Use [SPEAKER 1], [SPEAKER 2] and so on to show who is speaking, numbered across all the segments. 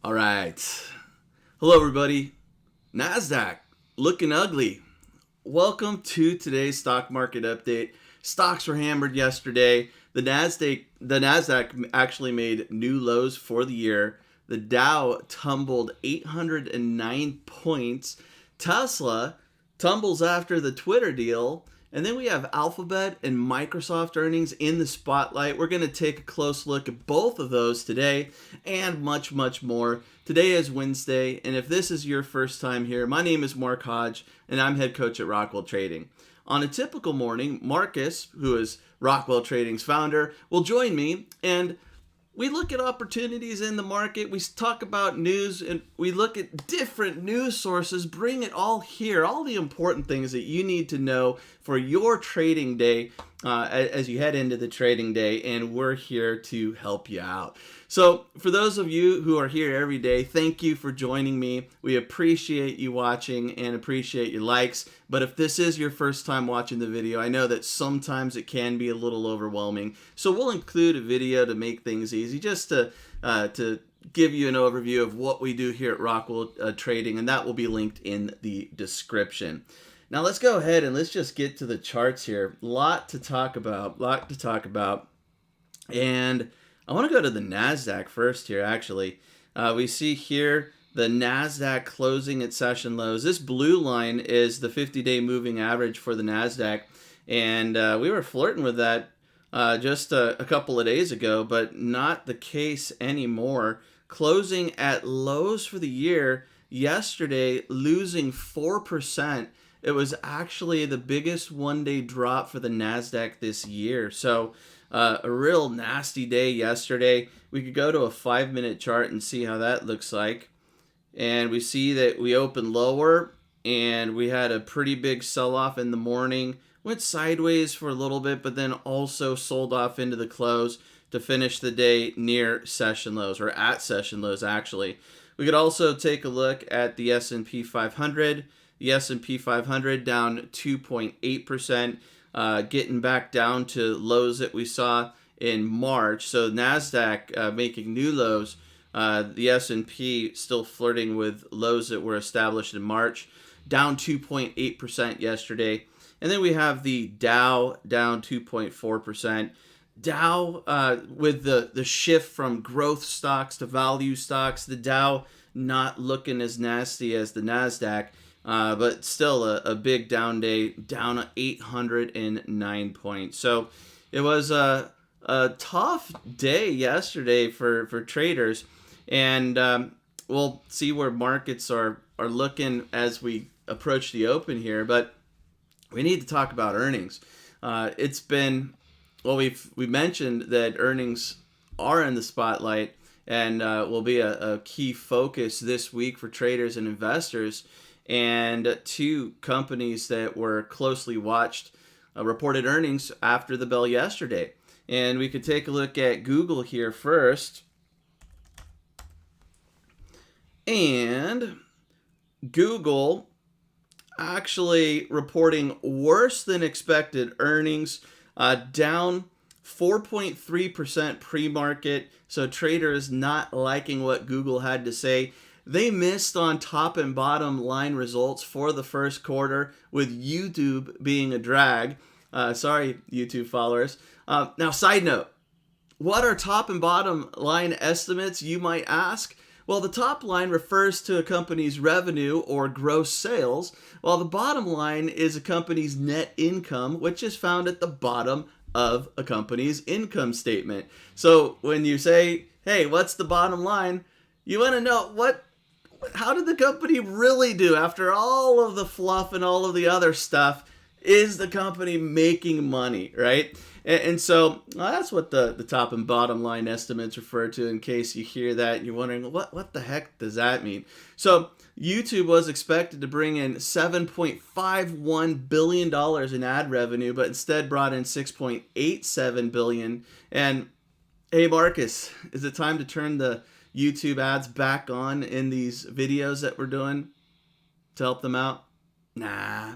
[SPEAKER 1] All right. Hello, everybody. NASDAQ looking ugly. Welcome to today's stock market update. Stocks were hammered yesterday. The NASDAQ actually made new lows for the year. The Dow tumbled 809 points. Tesla tumbles after the Twitter deal. And then we have Alphabet and Microsoft earnings in the spotlight. We're going to take a close look at both of those today and much, much more. Today is Wednesday, and if this is your first time here, my name is Markus, and I'm head coach at Rockwell Trading. On a typical morning, Markus, who is Rockwell Trading's founder, will join me, and we look at opportunities in the market, we talk about news, and we look at different news sources, bring it all here, all the important things that you need to know for your trading day as you head into the trading day, and we're here to help you out. So for those of you who are here every day, thank you for joining me. We appreciate you watching and appreciate your likes. But if this is your first time watching the video, I know that sometimes it can be a little overwhelming. So we'll include a video to make things easy, just to give you an overview of what we do here at Rockwell Trading, and that will be linked in the description. Now let's go ahead and let's just get to the charts here. Lot to talk about. And I want to go to the NASDAQ first here, actually. We see here the NASDAQ closing at session lows. This blue line is the 50-day moving average for the NASDAQ. And we were flirting with that just a couple of days ago, but not the case anymore. Closing at lows for the year yesterday, losing 4%. It was actually the biggest one-day drop for the NASDAQ this year. So a real nasty day yesterday. We could go to a 5-minute chart and see how that looks like. And we see that we opened lower and we had a pretty big sell-off in the morning. Went sideways for a little bit, but then also sold off into the close to finish the day near session lows, or at session lows actually. We could also take a look at the S&P 500. The S&P 500 down 2.8%, getting back down to lows that we saw in March. So NASDAQ making new lows. The S&P still flirting with lows that were established in March, down 2.8% yesterday. And then we have the Dow down 2.4%. Dow with the shift from growth stocks to value stocks. The Dow not looking as nasty as the NASDAQ. But still a big down day, down 809 points. So it was a tough day yesterday for traders. And we'll see where markets are looking as we approach the open here. But we need to talk about earnings. It's been, well, we mentioned that earnings are in the spotlight and will be a key focus this week for traders and investors. And two companies that were closely watched reported earnings after the bell yesterday. And we could take a look at Google here first. And Google actually reporting worse than expected earnings, down 4.3% pre-market. So traders not liking what Google had to say. They missed on top and bottom line results for the first quarter, with YouTube being a drag. Sorry, YouTube followers. Now, side note, what are top and bottom line estimates, you might ask? Well, the top line refers to a company's revenue or gross sales, while the bottom line is a company's net income, which is found at the bottom of a company's income statement. So when you say, hey, what's the bottom line? You want to know how did the company really do after all of the fluff and all of the other stuff? Is the company making money, right? And so that's what the top and bottom line estimates refer to, in case you hear that and you're wondering, what the heck does that mean? So YouTube was expected to bring in $7.51 billion in ad revenue, but instead brought in $6.87 billion. And hey, Markus, is it time to turn the YouTube ads back on in these videos that we're doing to help them out? Nah.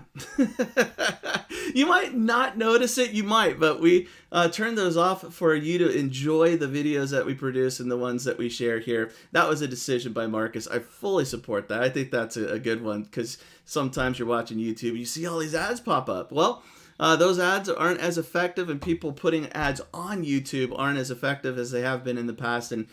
[SPEAKER 1] You might not notice it, you might, but we turn those off for you to enjoy the videos that we produce and the ones that we share here. That was a decision by Markus. I fully support that. I think that's a good one, because sometimes you're watching YouTube and you see all these ads pop up. Well, those ads aren't as effective, and people putting ads on YouTube aren't as effective as they have been in the past, and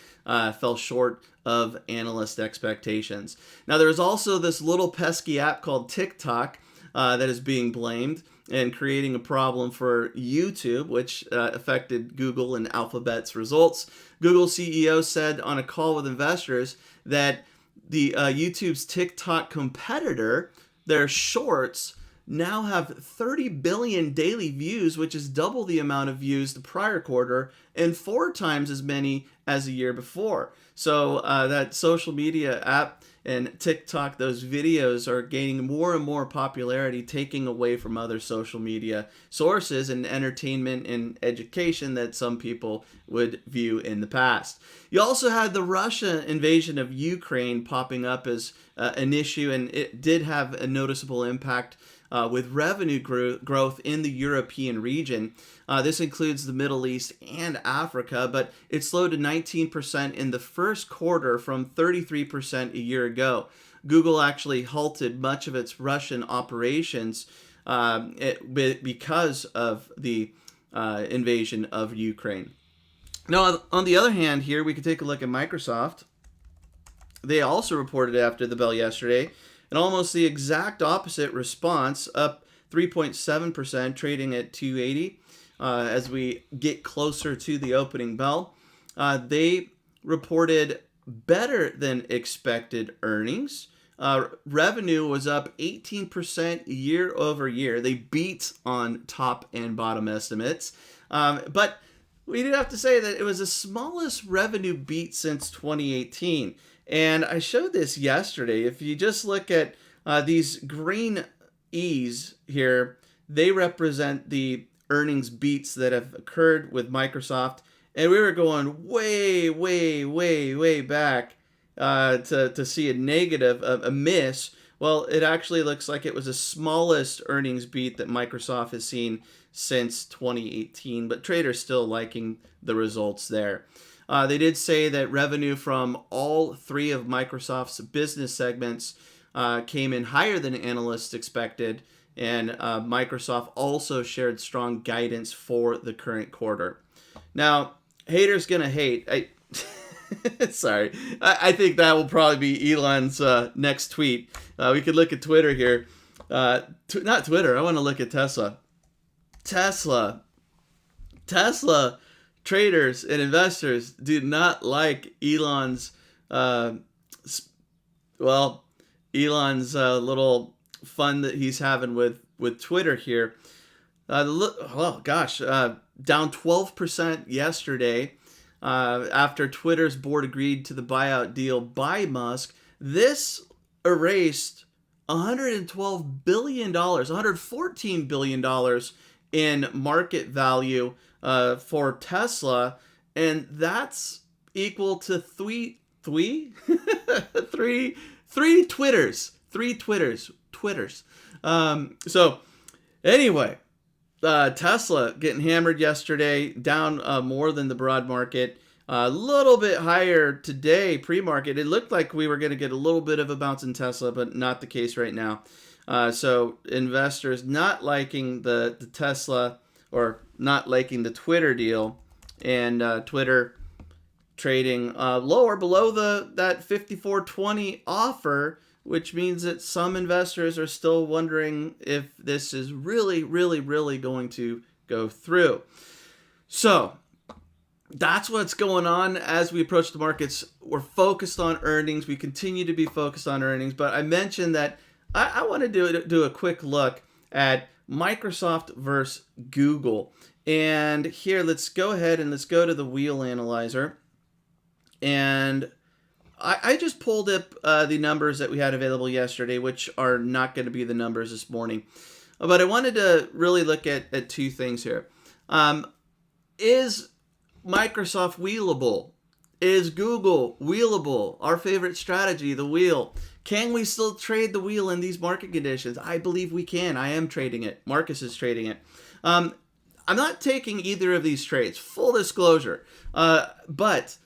[SPEAKER 1] fell short of analyst expectations. Now, there's also this little pesky app called TikTok that is being blamed and creating a problem for YouTube, which affected Google and Alphabet's results. Google CEO said on a call with investors that the YouTube's TikTok competitor, their shorts, now have 30 billion daily views, which is double the amount of views the prior quarter and 4 times as many as the year before. So that social media app and TikTok, those videos are gaining more and more popularity, taking away from other social media sources and entertainment and education that some people would view in the past. You also had the Russia invasion of Ukraine popping up as an issue, and it did have a noticeable impact with revenue growth in the European region. This includes the Middle East and Africa, but it slowed to 19% in the first quarter from 33% a year ago. Google actually halted much of its Russian operations because of the invasion of Ukraine. Now, on the other hand here, we can take a look at Microsoft. They also reported after the bell yesterday, and almost the exact opposite response, up 3.7%, trading at 280 as we get closer to the opening bell. They reported better than expected earnings. Revenue was up 18% year over year. They beat on top and bottom estimates. But we do have to say that it was the smallest revenue beat since 2018. And I showed this yesterday. If you just look at these green E's here, they represent the earnings beats that have occurred with Microsoft. And we were going way, way, way, way back to see a negative, a miss. Well, it actually looks like it was the smallest earnings beat that Microsoft has seen since 2018. But traders still liking the results there. They did say that revenue from all 3 of Microsoft's business segments came in higher than analysts expected, and Microsoft also shared strong guidance for the current quarter. Now, haters gonna hate. Sorry. I think that will probably be Elon's next tweet. We could look at Twitter here. Not Twitter. I want to look at Tesla. Tesla. Traders and investors do not like Elon's, little fun that he's having with Twitter here. Down 12% yesterday after Twitter's board agreed to the buyout deal by Musk. This erased $112 billion, $114 billion in market value for Tesla, and that's equal to three Twitters. So anyway, Tesla getting hammered yesterday, down more than the broad market. A little bit higher today, pre-market. It looked like we were going to get a little bit of a bounce in Tesla, but not the case right now. So investors not liking the Tesla, or not liking the Twitter deal, and Twitter trading lower below that 54.20 offer, which means that some investors are still wondering if this is really, really, really going to go through. So that's what's going on as we approach the markets. We're focused on earnings. We continue to be focused on earnings, but I mentioned that I want to do a quick look at Microsoft versus Google. And here, let's go ahead and let's go to the wheel analyzer. And I just pulled up the numbers that we had available yesterday, which are not going to be the numbers this morning. But I wanted to really look at 2 things here. Is Microsoft wheelable? Is Google wheelable? Our favorite strategy, the wheel. Can we still trade the wheel in these market conditions? I believe we can. I am trading it. Markus is trading it. I'm not taking either of these trades, full disclosure. But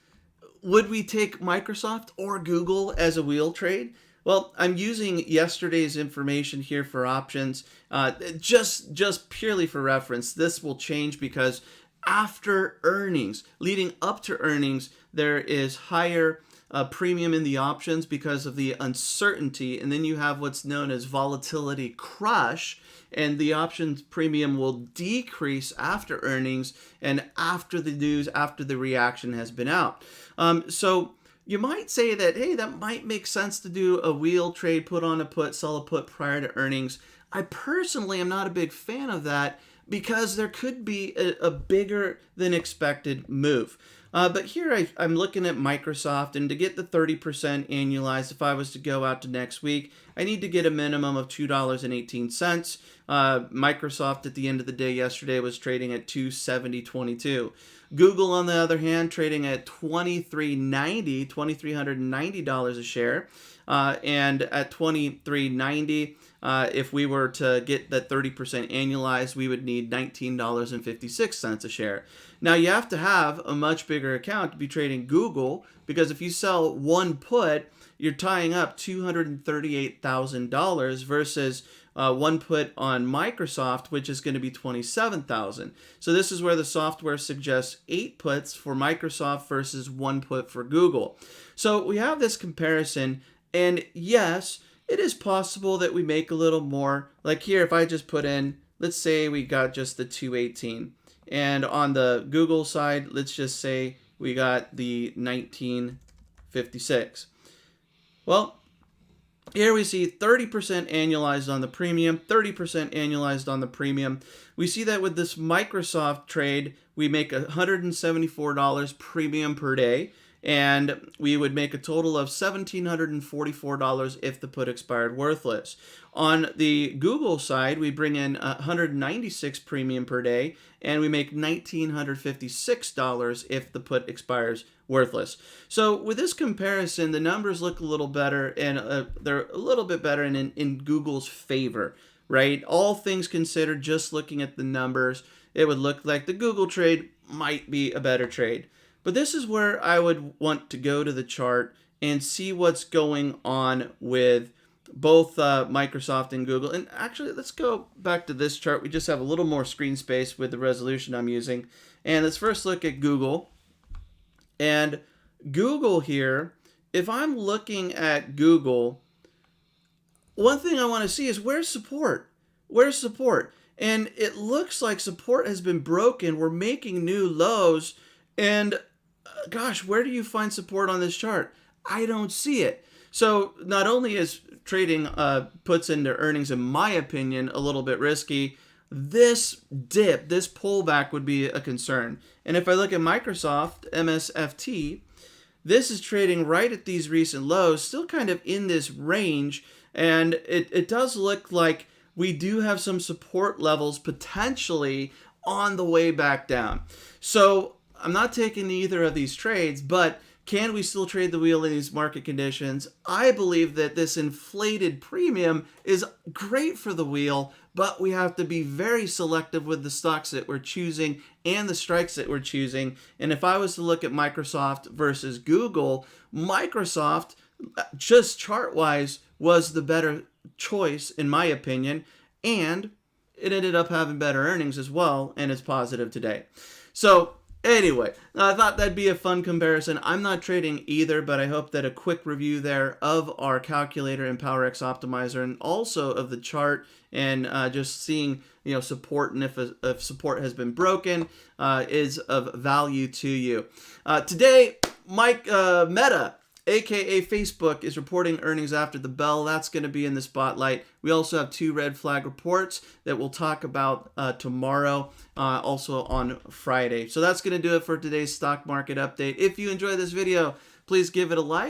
[SPEAKER 1] would we take Microsoft or Google as a wheel trade? Well, I'm using yesterday's information here for options, just purely for reference. This will change because after earnings, leading up to earnings, there is higher premium in the options because of the uncertainty, and then you have what's known as volatility crush, and the options premium will decrease after earnings and after the news, after the reaction has been out. So you might say that, hey, that might make sense to do a wheel trade, put on a put, sell a put prior to earnings. I personally am not a big fan of that because there could be a bigger than expected move. But here I'm looking at Microsoft, and to get the 30% annualized, if I was to go out to next week, I need to get a minimum of $2.18. Microsoft at the end of the day yesterday was trading at $270.22. Google, on the other hand, trading at $23.90 a share. And at $23.90, if we were to get that 30% annualized, we would need $19.56 a share. Now, you have to have a much bigger account to be trading Google, because if you sell one put, you're tying up $238,000 versus one put on Microsoft, which is going to be $27,000. So this is where the software suggests 8 puts for Microsoft versus 1 put for Google. So we have this comparison, and yes, it is possible that we make a little more. Like here, if I just put in, let's say we got just the 218. And on the Google side, let's just say we got the 1956. Well, here we see 30% annualized on the premium, 30% annualized on the premium. We see that with this Microsoft trade, we make $174 premium per day, and we would make a total of $1,744 if the put expired worthless. On the Google side, we bring in $196 premium per day, and we make $1,956 if the put expires worthless. So with this comparison, the numbers look a little better, and they're a little bit better in Google's favor, right? All things considered, just looking at the numbers, it would look like the Google trade might be a better trade. But this is where I would want to go to the chart and see what's going on with both Microsoft and Google. And actually, let's go back to this chart. We just have a little more screen space with the resolution I'm using. And let's first look at Google. And Google here, if I'm looking at Google, one thing I want to see is where's support? Where's support? And it looks like support has been broken. We're making new lows. And gosh, where do you find support on this chart? I don't see it. So not only is trading puts into earnings, in my opinion, a little bit risky, this dip, this pullback would be a concern. And if I look at Microsoft, MSFT, this is trading right at these recent lows, still kind of in this range. And it does look like we do have some support levels potentially on the way back down. So I'm not taking either of these trades, but can we still trade the wheel in these market conditions? I believe that this inflated premium is great for the wheel, but we have to be very selective with the stocks that we're choosing and the strikes that we're choosing. And if I was to look at Microsoft versus Google, Microsoft, just chart-wise, was the better choice, in my opinion, and it ended up having better earnings as well, and it's positive today. So anyway, I thought that'd be a fun comparison. I'm not trading either, but I hope that a quick review there of our calculator and PowerX Optimizer, and also of the chart, and just seeing support, and if support has been broken, is of value to you. Today, Meta, aka Facebook, is reporting earnings after the bell. That's going to be in the spotlight. We also have 2 red flag reports that we'll talk about tomorrow, also on Friday. So that's going to do it for today's stock market update. If you enjoyed this video, please give it a like.